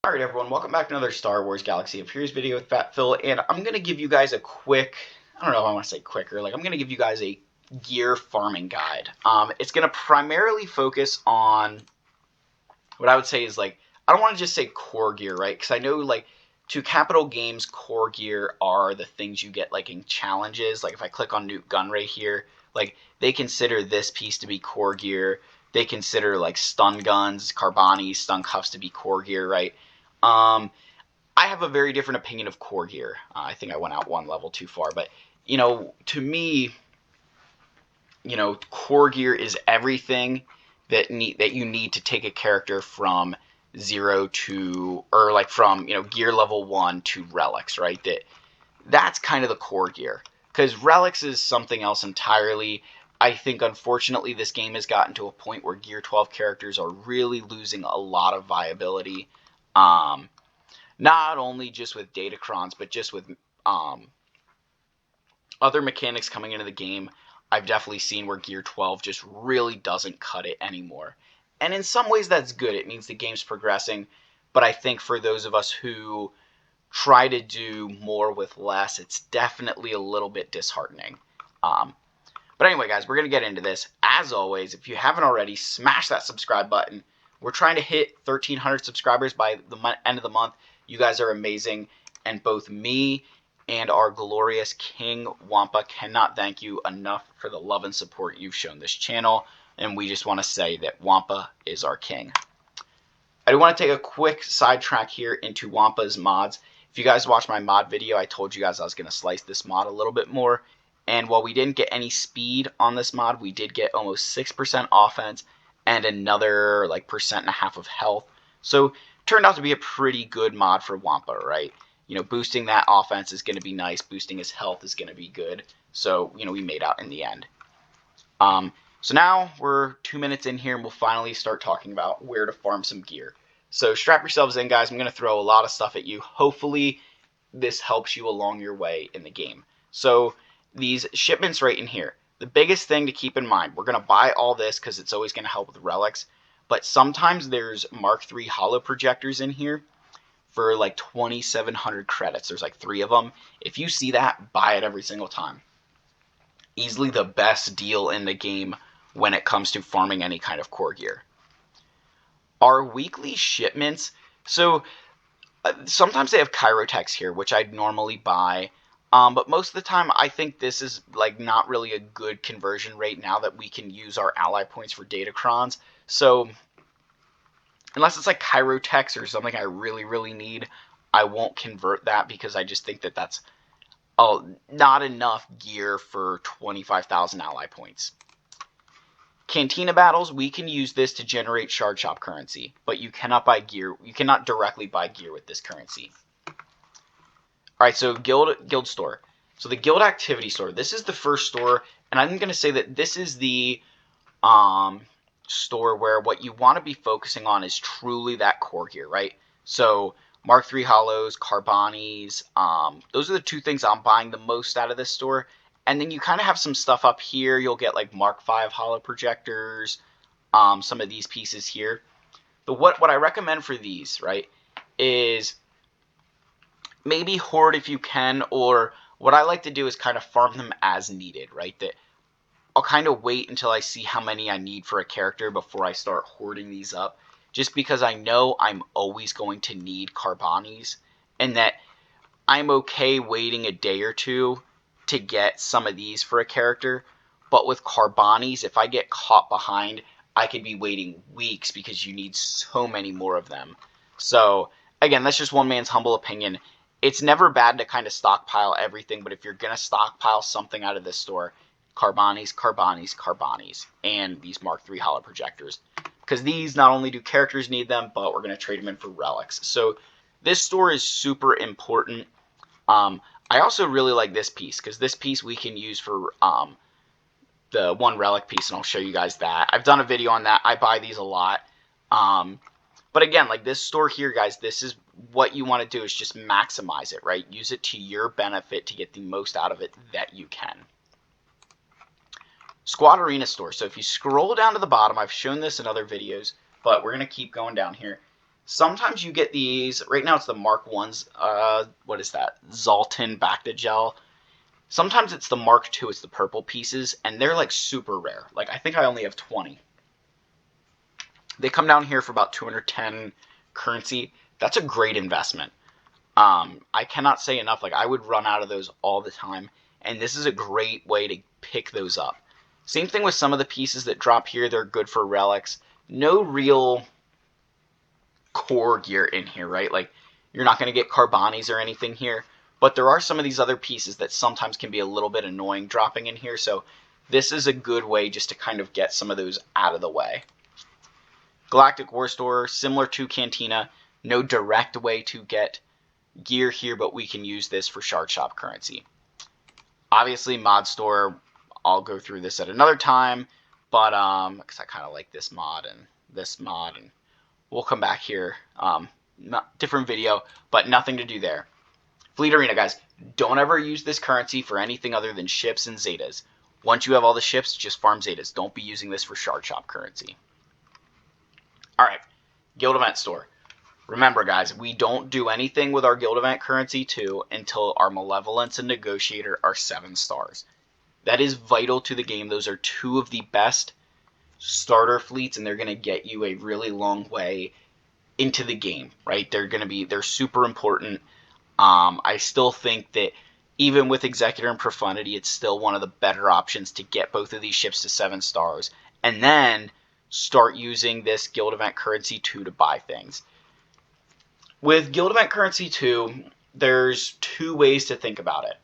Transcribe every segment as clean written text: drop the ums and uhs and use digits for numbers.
Alright everyone, welcome back to another Star Wars Galaxy of Heroes video with Fat Phil, and I'm going to give you guys a quick, I don't know if I want to say quicker, I'm going to give you guys a gear farming guide. It's going to primarily focus on what I would say is I don't want to just say core gear, right? Because I know to Capital Games, core gear are the things you get in challenges. If I click on Nuke Gunray here, they consider this piece to be core gear. They consider stun guns, Carbantis, stun cuffs to be core gear, right? I have a very different opinion of core gear. I think I went out one level too far, but to me, core gear is everything that you need to take a character from 0 to, or from gear level 1 to relics, right? That's kind of the core gear, because relics is something else entirely. I think unfortunately this game has gotten to a point where gear 12 characters are really losing a lot of viability. Not only just with datacrons, but just with other mechanics coming into the game. I've definitely seen where gear 12 just really doesn't cut it anymore. And in some ways that's good. It means the game's progressing. But I think for those of us who try to do more with less, it's definitely a little bit disheartening. But anyway, guys, we're going to get into this. As always, if you haven't already, smash that subscribe button. We're trying to hit 1,300 subscribers by the end of the month. You guys are amazing, and both me and our glorious King Wampa cannot thank you enough for the love and support you've shown this channel, and we just want to say that Wampa is our king. I do want to take a quick sidetrack here into Wampa's mods. If you guys watched my mod video, I told you guys I was going to slice this mod a little bit more, and while we didn't get any speed on this mod, we did get almost 6% offense and another 1.5% of health. So turned out to be a pretty good mod for Wampa, right? Boosting that offense is going to be nice. Boosting his health is going to be good. So, we made out in the end. So now we're 2 minutes in here, and we'll finally start talking about where to farm some gear. So strap yourselves in, guys. I'm going to throw a lot of stuff at you. Hopefully this helps you along your way in the game. So these shipments right in here. The biggest thing to keep in mind, we're going to buy all this because it's always going to help with relics. But sometimes there's Mark III holo projectors in here for 2,700 credits. There's 3 of them. If you see that, buy it every single time. Easily the best deal in the game when it comes to farming any kind of core gear. Our weekly shipments, so sometimes they have Chirotechs here, which I'd normally buy. But most of the time, I think this is not really a good conversion rate now that we can use our ally points for datacrons. So unless it's Chirotechs or something I really, really need, I won't convert that because I just think that that's not enough gear for 25,000 ally points. Cantina battles, we can use this to generate shard shop currency, but you cannot buy gear. You cannot directly buy gear with this currency. Alright, so guild store. So the guild activity store. This is the first store, and I'm going to say that this is the store where what you want to be focusing on is truly that core gear, right? So Mark III holos, Carbantis, those are the 2 things I'm buying the most out of this store. And then you kind of have some stuff up here. You'll get Mark V holo projectors, some of these pieces here. But what I recommend for these, right, is maybe hoard if you can, or what I like to do is kind of farm them as needed, right? That I'll kind of wait until I see how many I need for a character before I start hoarding these up, just because I know I'm always going to need Carbantis, and that I'm okay waiting a day or 2 to get some of these for a character. But with Carbantis, if I get caught behind, I could be waiting weeks because you need so many more of them. So again, that's just one man's humble opinion. It's never bad to kind of stockpile everything, but if you're going to stockpile something out of this store, Carbantis, Carbantis, Carbantis, and these Mark III holo projectors. Because these, not only do characters need them, but we're going to trade them in for relics. So this store is super important. I also really like this piece, because this piece we can use for the one relic piece, and I'll show you guys that. I've done a video on that. I buy these a lot. But again, this store here, guys, this is what you want to do, is just maximize it, right? Use it to your benefit to get the most out of it that you can. Squad Arena store. So if you scroll down to the bottom, I've shown this in other videos, but we're going to keep going down here. Sometimes you get these, right now it's the Mark 1s, what is that? Zoltan Bactigel. Sometimes it's the Mark 2, it's the purple pieces, and they're like super rare. Like I think I only have 20. They come down here for about 210 currency. That's a great investment. I cannot say enough, like I would run out of those all the time, and this is a great way to pick those up. Same thing with some of the pieces that drop here, they're good for relics. No real core gear in here, right? Like you're not going to get Carbantis or anything here, but there are some of these other pieces that sometimes can be a little bit annoying dropping in here, so this is a good way just to kind of get some of those out of the way. Galactic War Store, similar to Cantina, no direct way to get gear here, but we can use this for Shard Shop currency. Obviously, Mod Store, I'll go through this at another time, but because I kind of like this mod, and we'll come back here, different video, but nothing to do there. Fleet Arena, guys, don't ever use this currency for anything other than ships and Zetas. Once you have all the ships, just farm Zetas. Don't be using this for Shard Shop currency. Alright, Guild Event Store. Remember, guys, we don't do anything with our Guild Event currency 2 until our Malevolence and Negotiator are 7 stars. That is vital to the game. Those are two of the best starter fleets, and they're going to get you a really long way into the game, right? They're super important. I still think that even with Executor and Profundity, it's still one of the better options to get both of these ships to 7 stars, and then start using this Guild Event currency 2 to buy things. With Guild Event currency 2, there's two ways to think about it.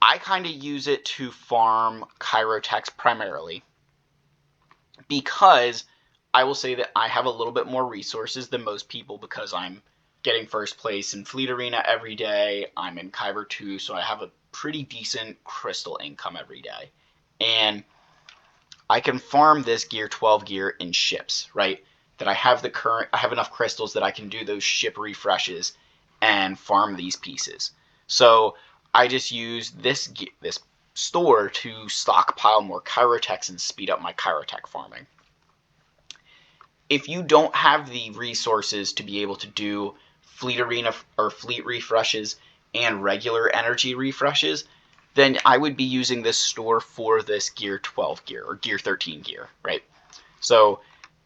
I kind of use it to farm Chirotechs primarily, because I will say that I have a little bit more resources than most people because I'm getting first place in Fleet Arena every day. I'm in Kyber 2, so I have a pretty decent crystal income every day. And I can farm this gear 12 gear in ships, right? That I have enough crystals that I can do those ship refreshes and farm these pieces. So I just use this store to stockpile more Chirotechs and speed up my Chirotech farming. If you don't have the resources to be able to do Fleet Arena or Fleet refreshes and regular energy refreshes, then I would be using this store for this gear 12 gear or gear 13 gear, right? So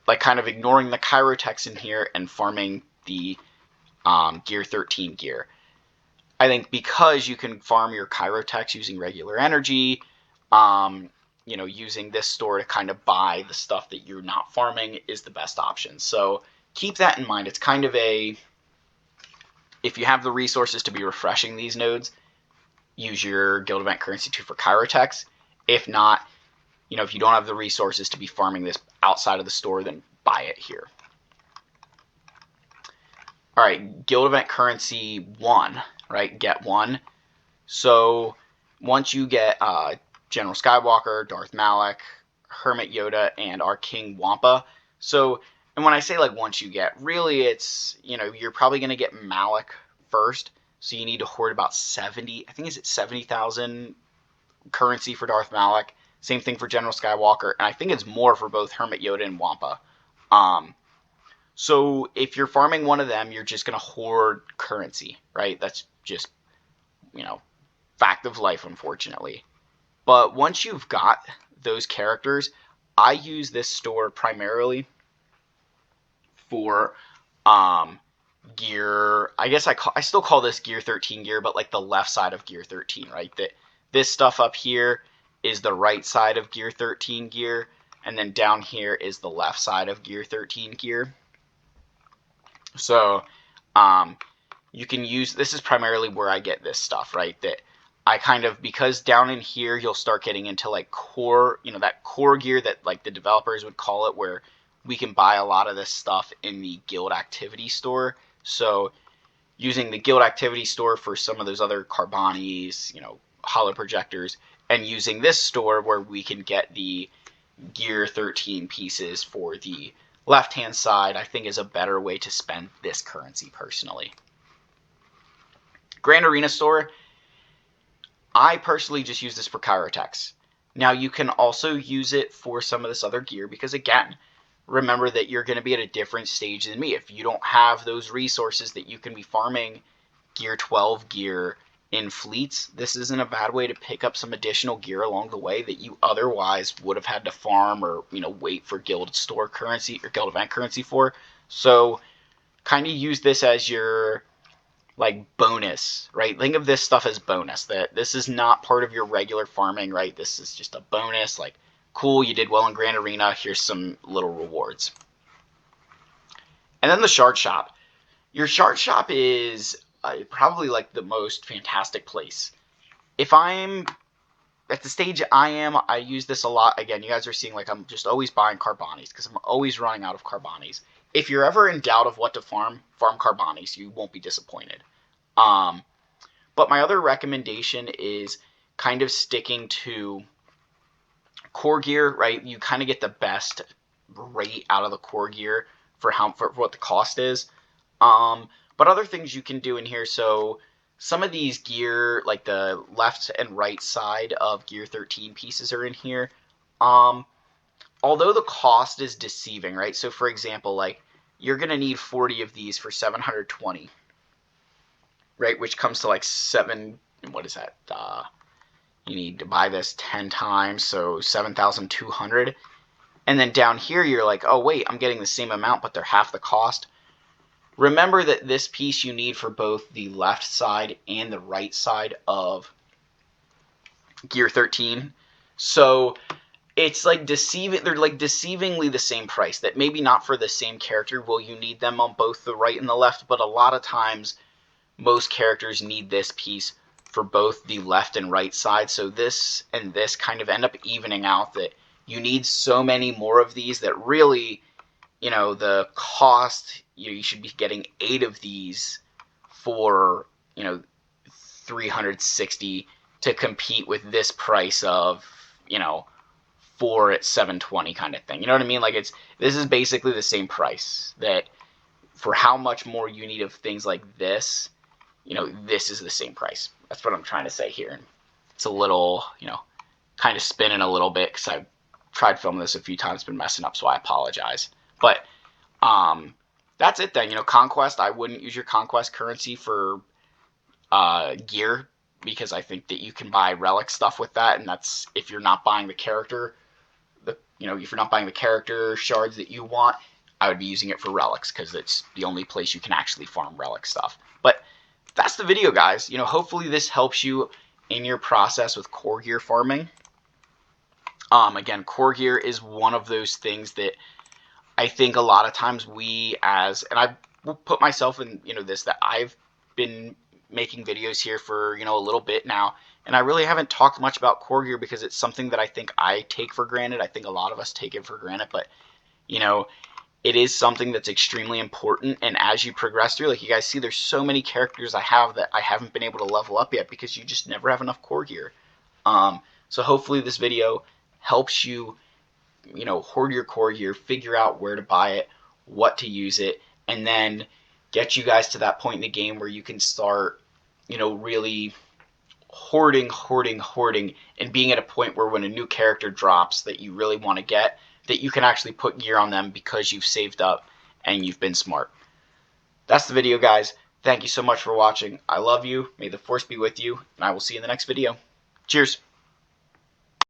like kind of ignoring the Chirotechs in here and farming the gear 13 gear. I think because you can farm your Chirotechs using regular energy, using this store to kind of buy the stuff that you're not farming is the best option. So keep that in mind. It's kind of if you have the resources to be refreshing these nodes, use your Guild Event currency 2 for Chirotechs. If not, if you don't have the resources to be farming this outside of the store, then buy it here. Alright, Guild Event currency 1, right? Get 1. So once you get General Skywalker, Darth Malak, Hermit Yoda, and our King Wampa. So, and when I say like once you get, really it's, you're probably going to get Malak first. So you need to hoard about 70,000 currency for Darth Malak. Same thing for General Skywalker, and I think it's more for both Hermit Yoda and Wampa. So if you're farming one of them, you're just going to hoard currency, right? That's just, fact of life, unfortunately. But once you've got those characters, I use this store primarily for gear. I guess I still call this gear 13 gear, but like the left side of gear 13, right? This stuff up here is the right side of gear 13 gear, and then down here is the left side of gear 13 gear. So you can use, this is primarily where I get this stuff, right? That I kind of, because down in here you'll start getting into like core, that core gear that like the developers would call it, where we can buy a lot of this stuff in the guild activity store. So using the guild activity store for some of those other Carbantis, holo projectors, and using this store where we can get the gear 13 pieces for the left hand side, I think is a better way to spend this currency personally. Grand Arena store, I personally just use this for Chirotechs. Now you can also use it for some of this other gear because again, remember that you're going to be at a different stage than me. If you don't have those resources that you can be farming Gear 12 gear in fleets, this isn't a bad way to pick up some additional gear along the way that you otherwise would have had to farm or, wait for guild store currency or guild event currency for. So kind of use this as your bonus, right? Think of this stuff as bonus. That this is not part of your regular farming, right? This is just a bonus. Cool, you did well in Grand Arena. Here's some little rewards. And then the shard shop. Your shard shop is probably the most fantastic place. If I'm at the stage I use this a lot. Again, you guys are seeing I'm just always buying Carbantis because I'm always running out of Carbantis. If you're ever in doubt of what to farm Carbantis. You won't be disappointed. But my other recommendation is kind of sticking to core gear, right? You kind of get the best rate out of the core gear for what the cost is. But other things you can do in here, so some of these gear, the left and right side of Gear 13 pieces are in here. Although the cost is deceiving, right? So for example, you're going to need 40 of these for 720, right? Which comes to what is that? You need to buy this 10 times, so 7,200. And then down here, you're oh, wait, I'm getting the same amount, but they're half the cost. Remember that this piece you need for both the left side and the right side of Gear 13. So it's deceiving. They're deceivingly the same price. That maybe not for the same character will you need them on both the right and the left, but a lot of times most characters need this piece for both the left and right side. So this and this kind of end up evening out that you need so many more of these that really, the cost, you should be getting 8 of these for, 360 to compete with this price of, 4 at 720 kind of thing. You know what I mean? This is basically the same price. That for how much more you need of things like this, this is the same price. That's what I'm trying to say here. It's a little, kind of spinning a little bit because I've tried filming this a few times, been messing up, so I apologize. But that's it then. Conquest, I wouldn't use your Conquest currency for gear because I think that you can buy relic stuff with that, and that's if you're not buying the character, if you're not buying the character shards that you want, I would be using it for relics because it's the only place you can actually farm relic stuff. But that's the video, guys. Hopefully this helps you in your process with core gear farming. Again, core gear is one of those things that I think a lot of times and I will put myself in, this, that I've been making videos here for, a little bit now, and I really haven't talked much about core gear because it's something that I think I take for granted. I think a lot of us take it for granted, but, it is something that's extremely important, and as you progress through, you guys see, there's so many characters I have that I haven't been able to level up yet because you just never have enough core gear. So hopefully this video helps you, hoard your core gear, figure out where to buy it, what to use it, and then get you guys to that point in the game where you can start, really hoarding, and being at a point where when a new character drops that you really want to get, that you can actually put gear on them because you've saved up and you've been smart. That's the video, guys. Thank you so much for watching. I love you. May the force be with you, and I will see you in the next video. Cheers.